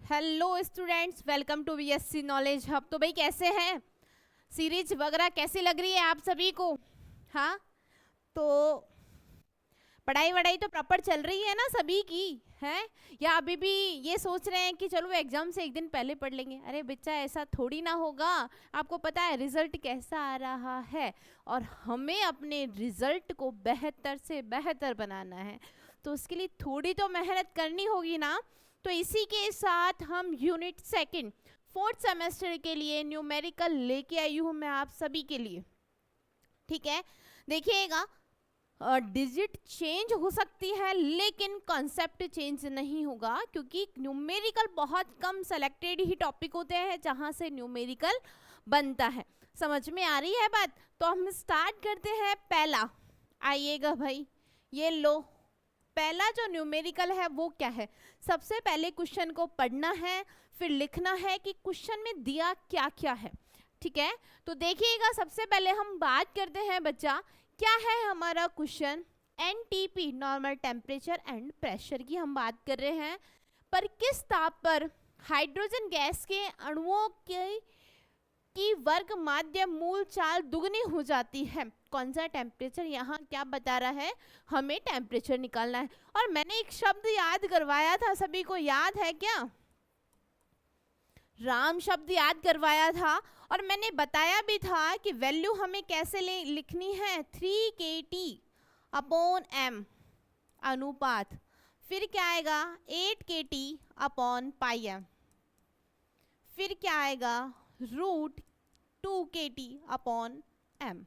Hello students, welcome to BSc knowledge hub. तो भाई कैसे हैं, सीरीज वगैरह कैसी लग रही है आप सभी को? हाँ, तो पढ़ाई वढ़ाई तो प्रॉपर चल रही है ना सभी की? है या अभी भी ये सोच रहे हैं कि चलो एग्जाम से एक दिन पहले पढ़ लेंगे? अरे बच्चा, ऐसा थोड़ी ना होगा। आपको पता है रिजल्ट कैसा आ रहा है और हमें अपने रिजल्ट को बेहतर से बेहतर बनाना है, तो उसके लिए थोड़ी तो मेहनत करनी होगी ना। तो इसी के साथ हम यूनिट सेकंड फोर्थ सेमेस्टर के लिए न्यूमेरिकल लेके आई हूँ मैं आप सभी के लिए। ठीक है, देखिएगा, डिजिट चेंज हो सकती है लेकिन कॉन्सेप्ट चेंज नहीं होगा, क्योंकि न्यूमेरिकल बहुत कम सेलेक्टेड ही टॉपिक होते हैं जहां से न्यूमेरिकल बनता है। समझ में आ रही है बात? तो हम स्टार्ट करते हैं। पहला आइएगा भाई, ये लो, पहला जो न्यूमेरिकल है वो क्या है। सबसे पहले क्वेश्चन को पढ़ना है, फिर लिखना है कि क्वेश्चन में दिया क्या क्या है। ठीक है, तो देखिएगा, सबसे पहले हम बात करते हैं बच्चा, क्या है हमारा question. NTP, normal temperature and pressure की हम बात कर रहे हैं। पर किस ताप पर हाइड्रोजन गैस के अणुओं की वर्ग माध्य मूल चाल दुगनी हो जाती है? कौन सा टेम्परेचर, यहाँ क्या बता रहा है, हमें टेम्परेचर निकालना है। और मैंने एक शब्द याद करवाया था, सभी को याद है क्या? राम शब्द याद करवाया था और मैंने बताया भी था कि वैल्यू हमें कैसे लिखनी है, 3kT/m अनुपात, फिर क्या आएगा 8kT/πm, फिर क्या आएगा √2kT/m।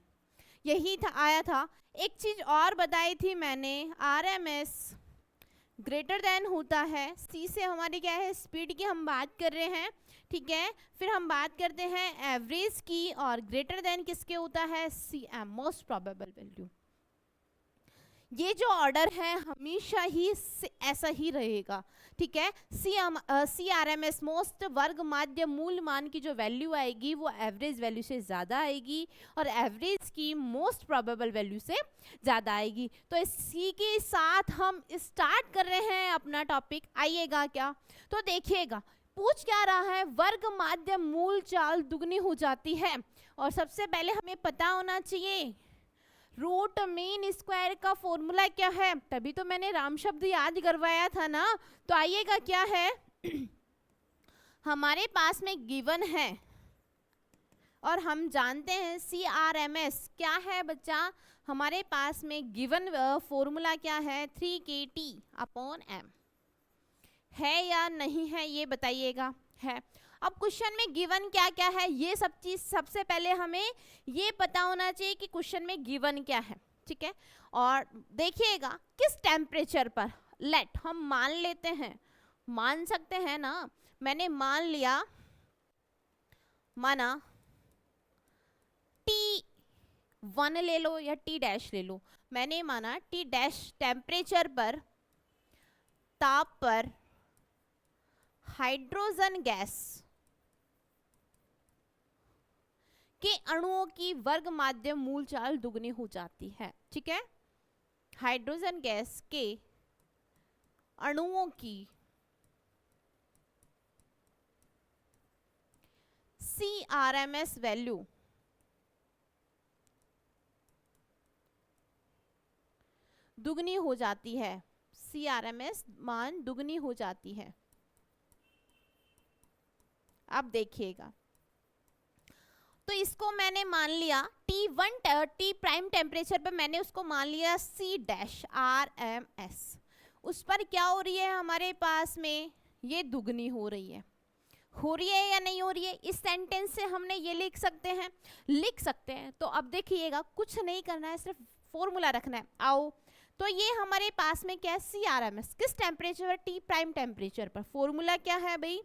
यही था, आया था। एक चीज और बताई थी मैंने, RMS ग्रेटर देन होता है C से, हमारी क्या है स्पीड की हम बात कर रहे हैं। ठीक है, फिर हम बात करते हैं एवरेज की, और ग्रेटर देन किसके होता है, CM मोस्ट प्रोबेबल वैल्यू। ये जो ऑर्डर है हमेशा ही ऐसा ही रहेगा। ठीक है, CRMS मोस्ट वर्ग माध्य मूल मान की जो वैल्यू आएगी वो एवरेज वैल्यू से ज़्यादा आएगी और एवरेज की मोस्ट प्रोबेबल वैल्यू से ज़्यादा आएगी। तो इसी के साथ हम स्टार्ट कर रहे हैं अपना टॉपिक। आइएगा क्या, तो देखिएगा पूछ क्या रहा है, वर्ग माध्य मूल चाल दुगनी हो जाती है। और सबसे पहले हमें पता होना चाहिए रूट मीन स्क्वायर का फॉर्मूला क्या है, तभी तो मैंने राम शब्द याद करवाया था ना। तो आइएगा क्या है हमारे पास में गिवन है और हम जानते हैं CRMS क्या है बच्चा, हमारे पास में गिवन फॉर्मूला क्या है, 3kT/m। है या नहीं है ये बताइएगा। है। अब क्वेश्चन में गिवन क्या क्या है, ये सब चीज सबसे पहले हमें ये पता होना चाहिए कि क्वेश्चन में गिवन क्या है। ठीक है, और देखिएगा किस टेम्परेचर पर, लेट हम मान लेते हैं, मान सकते हैं ना। मैंने मान लिया, माना T1 ले लो या T' ले लो, मैंने माना T' टेम्परेचर पर, ताप पर हाइड्रोजन गैस के अणुओं की वर्ग माध्य मूल चाल दुगनी हो जाती है। ठीक है, हाइड्रोजन गैस के अणुओं की CRMS वैल्यू दुगनी हो जाती है, CRMS मान दुगनी हो जाती है। अब देखिएगा, तो इसको मैंने मान लिया T प्राइम टेम्परेचर पर, मैंने उसको मान लिया C-RMS। उस पर क्या हो रही है हमारे पास में, ये दुगनी हो रही है या नहीं हो रही है। इस सेंटेंस से हमने ये लिख सकते हैं। तो अब देखिएगा कुछ नहीं करना है, सिर्फ फॉर्मूला रखना है। आओ, तो ये हमारे पास में क्या है, CRMS किस टेम्परेचर पर, T प्राइम टेम्परेचर पर। फॉर्मूला क्या है भाई,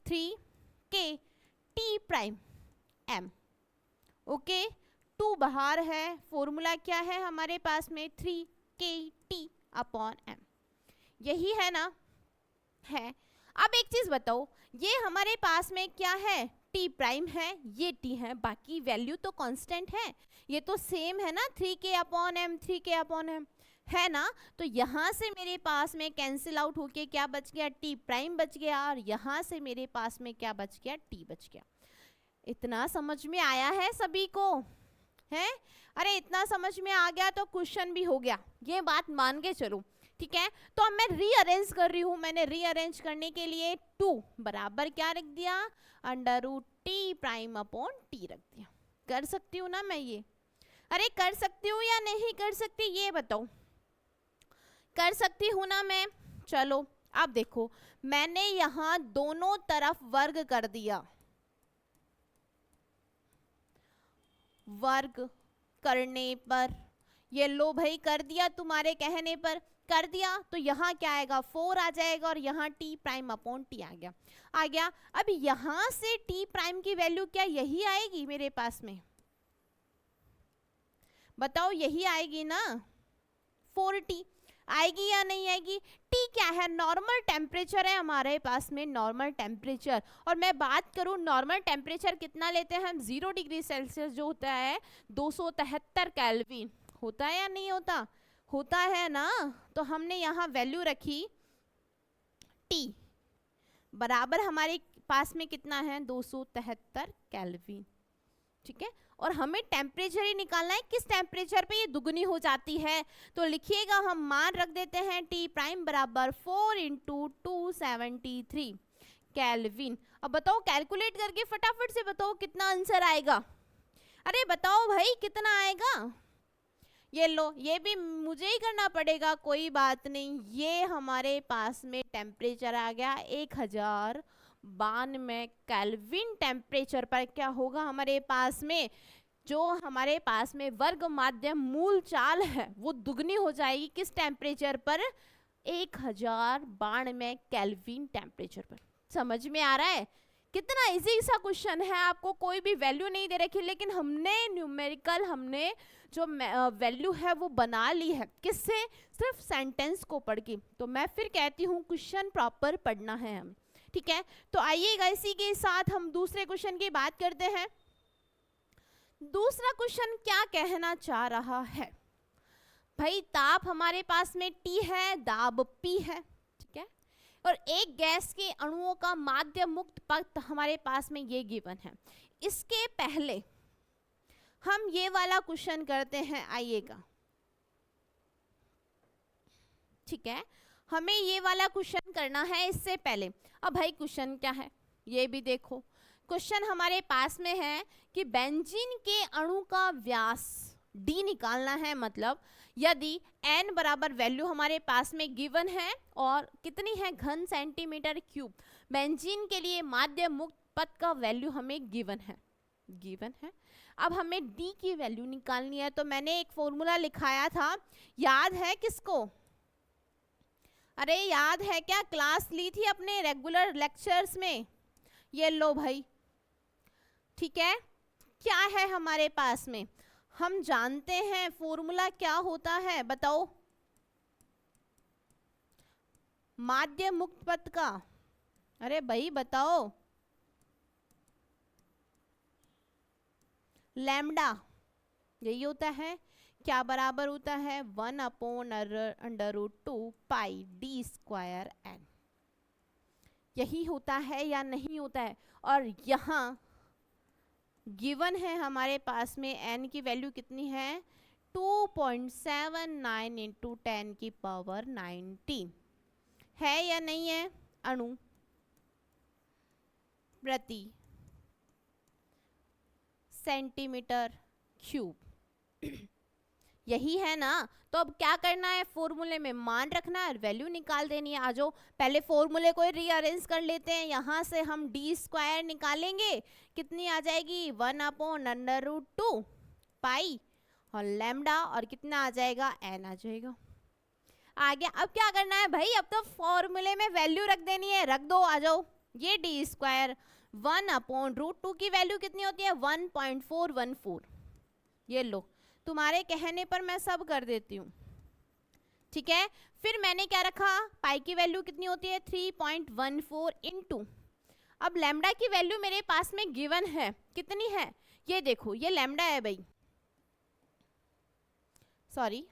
3kT/m। ओके, 2 बाहर है, फॉर्मूला क्या है हमारे पास में, 3kT/m। यही है ना? है। अब एक चीज बताओ, ये हमारे पास में क्या है, T प्राइम है, ये T है, बाकी वैल्यू तो कांस्टेंट है, ये तो सेम है ना, 3k/m 3k/m। है ना। तो यहाँ से मेरे पास में कैंसिल आउट होके क्या बच गया, टी प्राइम बच गया, और यहाँ से मेरे पास में क्या बच गया, टी बच गया। इतना समझ में आया है सभी को? है, अरे इतना समझ में आ गया तो क्वेश्चन भी हो गया, ये बात मान के चलो, ठीक है। तो अब मैं रीअरेंज कर रही हूँ, मैंने रीअरेंज करने के लिए 2 बराबर क्या रख दिया, under root T prime upon T रख दिया। कर सकती हूँ ना मैं ये? अरे कर सकती हूँ या नहीं कर सकती, ये बताओ। कर सकती हूँ ना मैं? चलो अब देखो, मैंने यहाँ दोनों तरफ वर्ग कर दिया, वर्ग करने पर, ये लो भाई कर दिया, तुम्हारे कहने पर कर दिया, तो यहाँ क्या आएगा, 4 आ जाएगा, और यहाँ टी प्राइम अपॉन टी आ गया। अब यहाँ से टी प्राइम की वैल्यू क्या यही आएगी मेरे पास में? बताओ, यही आएगी ना, 4t आएगी या नहीं आएगी? टी क्या है, नॉर्मल टेम्परेचर है हमारे पास में, नॉर्मल टेम्परेचर। और मैं बात करूं नॉर्मल टेम्परेचर कितना लेते हैं हम, 0 डिग्री सेल्सियस जो होता है 273 केल्विन, होता है या नहीं होता? होता है ना। तो हमने यहाँ वैल्यू रखी टी बराबर हमारे पास में कितना है, 273 केल्विन, ठीक है। और हमें टेम्परेचर ही निकालना है, किस टेम्परेचर पे ये दुगनी हो जाती है। तो लिखिएगा, हम मान रख देते हैं टी प्राइम बराबर 4 × 273 केल्विन। अब बताओ, कैलकुलेट करके फटाफट से बताओ कितना आंसर आएगा। अरे बताओ भाई कितना आएगा। ये लो, ये भी मुझे ही करना पड़ेगा, कोई बात नहीं। ये हमारे पास में टेम्परेचर आ गया 1092 केल्विन टेम्परेचर पर क्या होगा हमारे पास में, जो हमारे पास में वर्ग माध्यम मूल चाल है वो दुगनी हो जाएगी, किस टेम्परेचर पर, 1092 केल्विन टेम्परेचर पर। समझ में आ रहा है? कितना इजी सा क्वेश्चन है, आपको कोई भी वैल्यू नहीं दे रखी, लेकिन हमने न्यूमेरिकल, हमने जो वैल्यू है वो बना ली है, किससे, सिर्फ सेंटेंस को पढ़ के। तो मैं फिर कहती हूँ क्वेश्चन प्रॉपर पढ़ना है हमें, ठीक है। तो आइएगा इसी के साथ हम दूसरे क्वेश्चन की बात करते हैं। दूसरा क्वेश्चन क्या कहना चाह रहा है भाई, ताप हमारे पास में T है, दाब P है, ठीक है, और एक गैस के अणुओं का माध्य मुक्त पथ हमारे पास में ये गिवन है। इसके पहले हम ये वाला क्वेश्चन करते हैं, आइएगा, ठीक है। हमें ये वाला क्वेश्चन करना है इससे पहले। अब भाई क्वेश्चन क्या है ये भी देखो। क्वेश्चन हमारे पास में है कि बेंजीन के अणु का व्यास d निकालना है, मतलब यदि n बराबर वैल्यू हमारे पास में गिवन है और कितनी है, घन सेंटीमीटर क्यूब, बेंजीन के लिए माध्य मुक्त पथ का वैल्यू हमें गिवन है। अब हमें d की वैल्यू निकालनी है। तो मैंने एक फॉर्मूला लिखाया था, याद है किसको? अरे याद है क्या, क्लास ली थी अपने रेगुलर लेक्चर्स में? ये लो भाई, ठीक है। क्या है हमारे पास में, हम जानते हैं फॉर्मूला क्या होता है, बताओ, माध्य मुक्त पथ का। अरे भाई बताओ, लैम्डा, यही होता है। क्या बराबर होता है, 1/√2 पाई d² n, यही होता है या नहीं होता है? और यहाँ गिवन है हमारे पास में n की वैल्यू कितनी है, 2.79 × 10⁻⁹ है या नहीं है, अणु प्रति सेंटीमीटर क्यूब, यही है ना। तो अब क्या करना है, फॉर्मूले में मान रखना है, वैल्यू निकाल देनी है। आ जाओ, पहले फॉर्मूले को रीअरेंज कर लेते हैं। यहाँ से हम d² निकालेंगे, कितनी आ जाएगी, 1/√2 पाई और लैम्डा, और कितना आ जाएगा, n आ जाएगा। आ गया। अब क्या करना है भाई, अब तो फॉर्मूले में वैल्यू रख देनी है, रख दो। आ जाओ, ये d², 1/√2 की वैल्यू कितनी होती है, 1.414। ये लो, तुम्हारे कहने पर मैं सब कर देती हूँ, ठीक है। फिर मैंने क्या रखा, पाई की वैल्यू कितनी होती है, 3.14 इंटू, अब लैम्डा की वैल्यू मेरे पास में गिवन है, कितनी है, ये देखो, ये लैम्डा है भाई, सॉरी,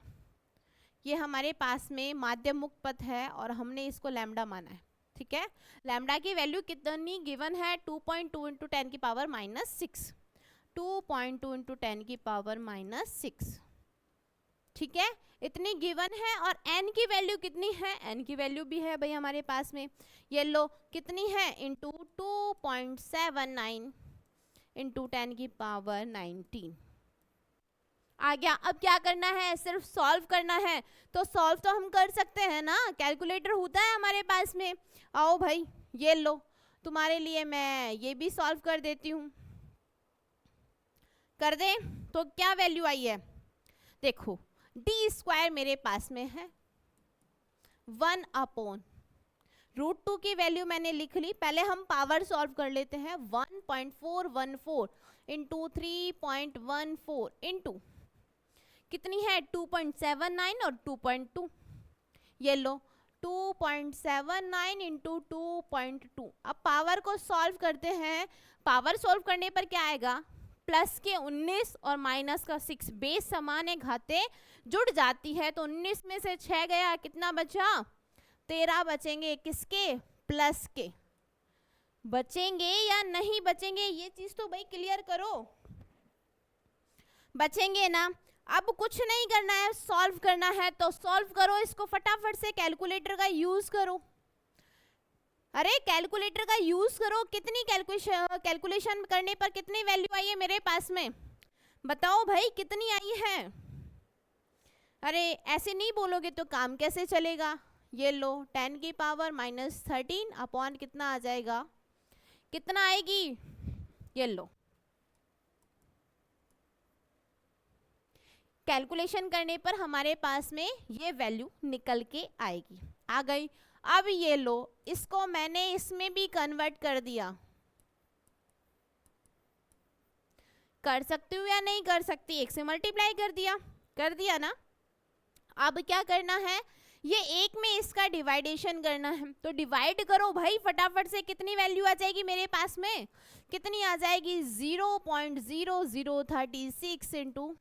ये हमारे पास में माध्यम मुक्त पथ है और हमने इसको लैम्डा माना है, ठीक है। लैम्डा की वैल्यू कितनी गिवन है, 2.2 इंटू 10 की पावर -6, 2.2 इंटू 10 की पावर -6, ठीक है, इतनी गिवन है। और n की वैल्यू कितनी है, n की वैल्यू भी है भाई हमारे पास में, ये लो कितनी है, इंटू 2.79 इंटू 10 की पावर 19 आ गया। अब क्या करना है, सिर्फ सॉल्व करना है। तो सॉल्व तो हम कर सकते हैं ना, कैलकुलेटर होता है हमारे पास में। आओ भाई ये लो, तुम्हारे लिए मैं ये भी सॉल्व कर देती हूँ, कर दे। तो क्या वैल्यू आई है, देखो d² मेरे पास में है 1/√2 की वैल्यू मैंने लिख ली। पहले हम पावर सॉल्व कर लेते हैं, 1.414 इंटू 3.14 इंटू कितनी है 2.79 और 2.2, ये लो 2.79 इंटू 2.2। अब पावर को सॉल्व करते हैं, पावर सॉल्व करने पर क्या आएगा, प्लस के 19 और माइनस का 6, बेस समान है, घाते जुड़ जाती है। तो 19 में से 6 गया, कितना बचा, 13 बचेंगे, किसके, प्लस के। बचेंगे या नहीं बचेंगे, ये चीज तो भाई क्लियर करो, बचेंगे ना। अब कुछ नहीं करना है, सॉल्व करना है, तो सॉल्व करो इसको फटाफट से, कैलकुलेटर का यूज करो। अरे कैलकुलेटर का यूज करो, कितनी कैलकुलेशन करने पर कितनी वैल्यू आई है मेरे पास में, बताओ भाई कितनी आई है। अरे ऐसे नहीं बोलोगे तो काम कैसे चलेगा। ये लो 10 की पावर -13 अपॉन कितना आ जाएगा, कितना आएगी, ये लो कैलकुलेशन करने पर हमारे पास में ये वैल्यू निकल के आएगी, आ गई। अब ये लो, इसको मैंने इसमें भी कन्वर्ट कर दिया, कर सकती हूँ या नहीं कर सकती, 1 से मल्टीप्लाई कर दिया ना। अब क्या करना है, ये 1 में इसका डिवाइडेशन करना है, तो डिवाइड करो भाई फटाफट से, कितनी वैल्यू आ जाएगी मेरे पास में, कितनी आ जाएगी 0.0036 इंटू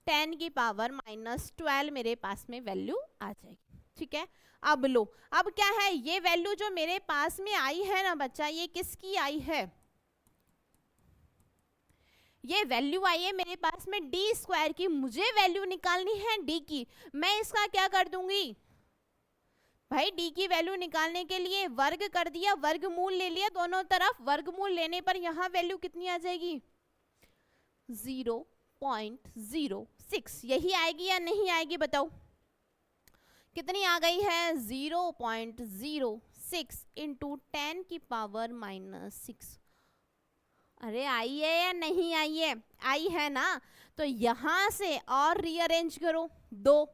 10 की पावर -12 मेरे पास में वैल्यू आ जाएगी, ठीक है। अब लो, अब क्या है, ये वैल्यू जो मेरे पास में आई है ना बच्चा, ये किसकी आई है, ये वैल्यू आई है मेरे पास में d² की। मुझे वैल्यू निकालनी है d की, मैं इसका क्या कर दूंगी भाई, d की वैल्यू निकालने के लिए वर्ग कर दिया, वर्गमूल ले लिया दोनों तरफ, वर्गमूल लेने पर यहाँ वैल्यू कितनी आ जाएगी 0.06, यही आएगी या नहीं आएगी बताओ, कितनी आ गई है 0.06 इंटू 10 की पावर -6। अरे आई है या नहीं आई है, आई है ना। तो यहाँ से और रीअरेंज करो, 2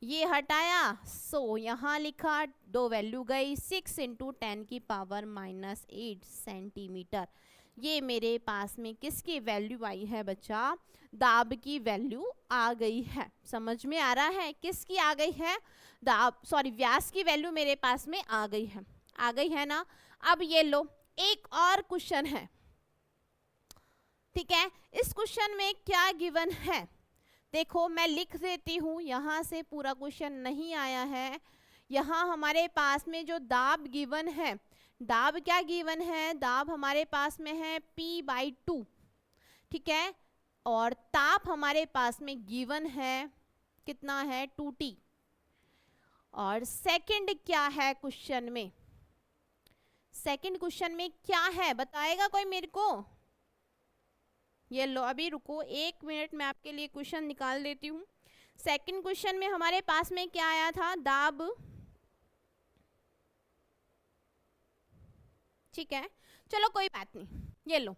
ये हटाया, सो यहाँ लिखा, 2 वैल्यू गई, 6 इंटू 10 की पावर -8 सेंटीमीटर। ये मेरे पास में किसकी वैल्यू आई है बच्चा, दाब की वैल्यू आ गई है। समझ में आ रहा है, किसकी आ गई है, दाब सॉरी व्यास की वैल्यू मेरे पास में आ गई है, आ गई है ना। अब ये लो, एक और क्वेश्चन है, ठीक है। इस क्वेश्चन में क्या गिवन है, देखो मैं लिख देती हूँ, यहाँ से पूरा क्वेश्चन नहीं आया है। यहाँ हमारे पास में जो दाब गिवन है, दाब क्या गिवन है, दाब हमारे पास में है P/2, ठीक है, और ताप हमारे पास में गिवन है कितना है 2T। और सेकंड क्या है क्वेश्चन में, सेकंड क्वेश्चन में क्या है बताएगा कोई मेरे को, ये लो अभी रुको 1 मिनट, मैं आपके लिए क्वेश्चन निकाल देती हूँ। सेकंड क्वेश्चन में हमारे पास में क्या आया था, दाब, ठीक है, चलो कोई बात नहीं, ये लो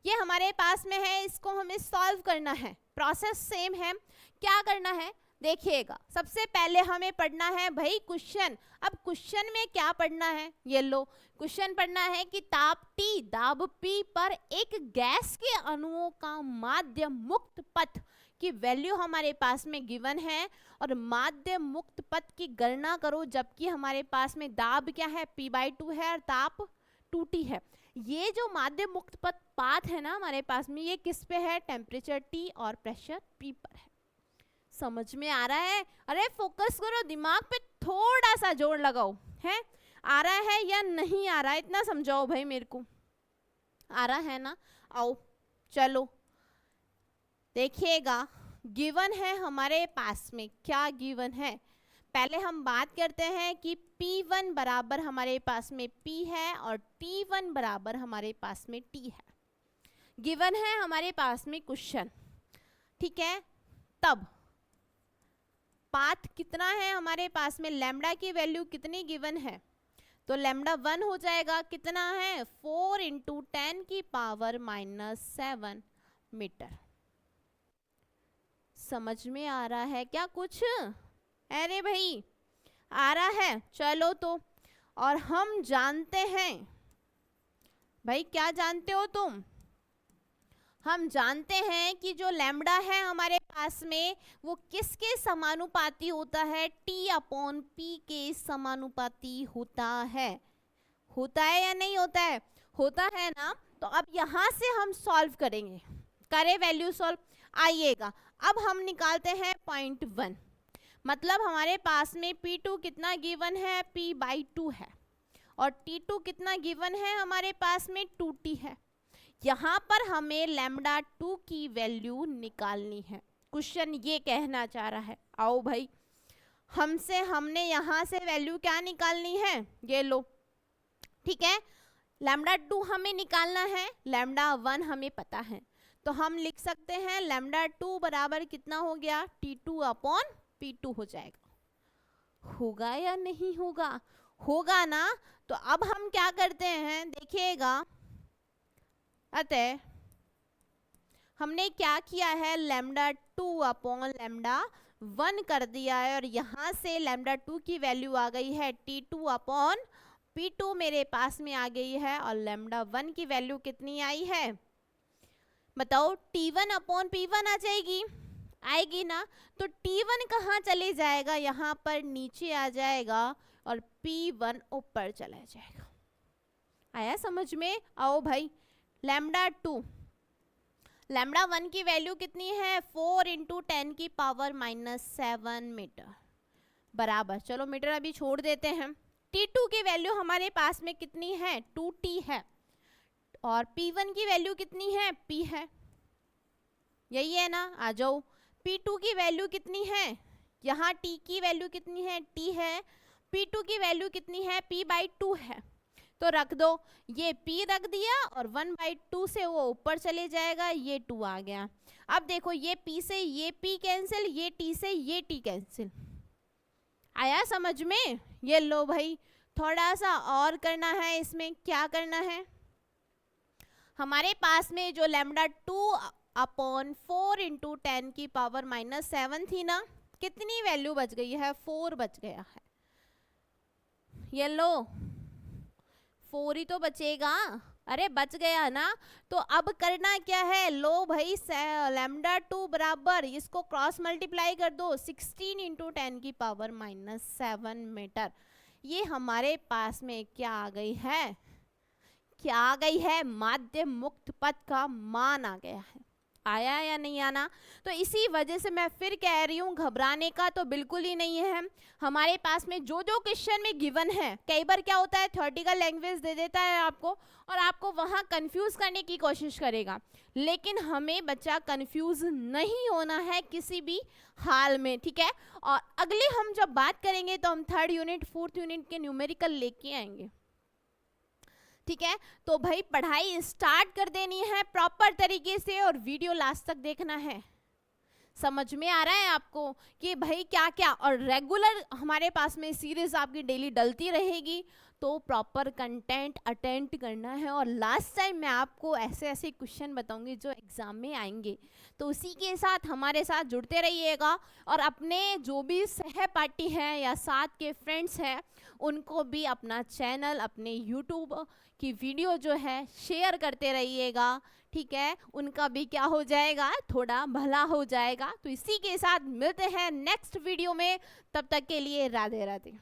ये हमारे पास में है, इसको हमें सॉल्व करना है, प्रोसेस सेम है। क्या करना है देखिएगा, सबसे पहले हमें पढ़ना है भाई क्वेश्चन। अब क्वेश्चन में क्या पढ़ना है, ये लो क्वेश्चन पढ़ना है कि ताप T दाब P पर एक गैस के अणुओं का माध्य मुक्त पथ की वैल्यू हमारे पास में गिवन है, और माध्य मुक्त पथ की गणना करो, जबकि हमारे पास में दाब क्या है P/2 है और ताप 2T है। ये जो माध्य मुक्त पथ पाथ है ना हमारे पास में, ये किस पे है, टेम्परेचर T और प्रेशर P पर है। समझ में आ रहा है? अरे फोकस करो, दिमाग पे थोड़ा सा जोर लगाओ, है आ रहा है या नहीं आ रहा है, इतना समझाओ भाई मेरे को। आ रहा है ना? आओ चलो देखिएगा, गिवन है हमारे पास में, क्या गिवन है? पहले हम बात करते हैं कि P1 बराबर हमारे पास में P है और T1 बराबर हमारे पास में T है। गिवन है हमारे पास में क्वेश्चन, ठीक है। तब पाथ कितना है हमारे पास में, लैम्डा की वैल्यू कितनी गिवन है, तो लैम्डा 1 हो जाएगा, कितना है 4 इंटू 10 की पावर -7 मीटर। समझ में आ रहा है क्या कुछ? अरे भाई आ रहा है, चलो तो। और हम जानते हैं भाई, क्या जानते हो तुम? हम जानते हैं कि जो लैम्डा है हमारे पास में वो किसके समानुपाती होता है, T अपॉन P के समानुपाती होता है। होता है या नहीं होता है? होता है ना। तो अब यहाँ से हम सॉल्व करेंगे, करें वैल्यू सॉल्व। आइएगा अब हम निकालते हैं 0.1, मतलब हमारे पास में P2 कितना गिवन है, P/2 है, और T2 कितना गिवन है हमारे पास में 2T है। यहाँ पर हमें लैम्डा 2 की वैल्यू निकालनी है, क्वेश्चन ये कहना चाह रहा है। आओ भाई, हमने यहाँ से वैल्यू क्या निकालनी है, ये लो, ठीक है। लैम्डा 2 हमें निकालना है, लैम्डा 1 हमें पता है, तो हम लिख सकते हैं लैम्डा 2 बराबर कितना हो गया, T2 अपॉन P2 हो जाएगा। होगा या नहीं होगा? होगा ना। तो अब हम क्या करते हैं देखिएगा, अतः हमने क्या किया है, लैम्डा 2 अपॉन लैम्डा 1 कर दिया है, और यहाँ से लैम्डा 2 की वैल्यू आ गई है T2 अपॉन P2 मेरे पास में आ गई है, और लैम्डा 1 की वैल्यू कितनी आई है बताओ, T1 अपॉन P1 आ जाएगी, आएगी ना। तो T1 कहाँ चले जाएगा, यहाँ पर नीचे आ जाएगा, और P1 ऊपर चला जाएगा। आया समझ में? आओ भाई, लैम्डा 2, लैम्डा 1 की वैल्यू कितनी है, 4 इंटू 10 की पावर -7 मीटर बराबर, चलो मीटर अभी छोड़ देते हैं। T2 की वैल्यू हमारे पास में कितनी है, 2T है, और P1 की वैल्यू कितनी है, P है, यही है ना। आ जाओ, P2 की वैल्यू कितनी है, यहाँ T की वैल्यू कितनी है, T है, P2 की वैल्यू कितनी है, P/2 है, तो रख दो, ये P रख दिया, और 1/2 से वो ऊपर चले जाएगा, ये 2 आ गया। अब देखो, ये P से ये P कैंसिल, ये T से ये T कैंसिल। आया समझ में? ये लो भाई, थोड़ा सा और करना है इसमें। क्या करना है, हमारे पास में जो लैम्डा 2 अपॉन 4 इंटू 10 की पावर -7 थी ना, कितनी वैल्यू बच गई है, 4 बच गया है। ये लो, 4 ही तो बचेगा, अरे बच गया ना। तो अब करना क्या है, लो भाई, लैम्डा 2 बराबर, इसको क्रॉस मल्टीप्लाई कर दो, 16 इंटू 10 की पावर -7 मीटर। ये हमारे पास में क्या आ गई है, क्या आ गई है, माध्य मुक्त पथ का मान आ गया है। आया या नहीं आना? तो इसी वजह से मैं फिर कह रही हूँ, घबराने का तो बिल्कुल ही नहीं है। हमारे पास में जो जो क्वेश्चन में गिवन है, कई बार क्या होता है, थ्योरेटिकल लैंग्वेज दे देता है आपको, और आपको वहाँ कंफ्यूज करने की कोशिश करेगा, लेकिन हमें बच्चा कंफ्यूज नहीं होना है किसी भी हाल में, ठीक है। और अगले हम जब बात करेंगे तो हम 3rd यूनिट 4th यूनिट के न्यूमेरिकल लेके आएंगे, ठीक है। तो भाई पढ़ाई स्टार्ट कर देनी है प्रॉपर तरीके से, और वीडियो लास्ट तक देखना है। समझ में आ रहा है आपको कि भाई क्या क्या, और रेगुलर हमारे पास में सीरीज आपकी डेली डलती रहेगी, तो प्रॉपर कंटेंट अटेंड करना है। और लास्ट टाइम मैं आपको ऐसे ऐसे क्वेश्चन बताऊंगी जो एग्जाम में आएंगे, तो उसी के साथ हमारे साथ जुड़ते रहिएगा, और अपने जो भी सहपाठी हैं या साथ के फ्रेंड्स हैं, उनको भी अपना चैनल, अपने यूट्यूब की वीडियो जो है शेयर करते रहिएगा, ठीक है। उनका भी क्या हो जाएगा, थोड़ा भला हो जाएगा। तो इसी के साथ मिलते हैं नेक्स्ट वीडियो में, तब तक के लिए राधे राधे।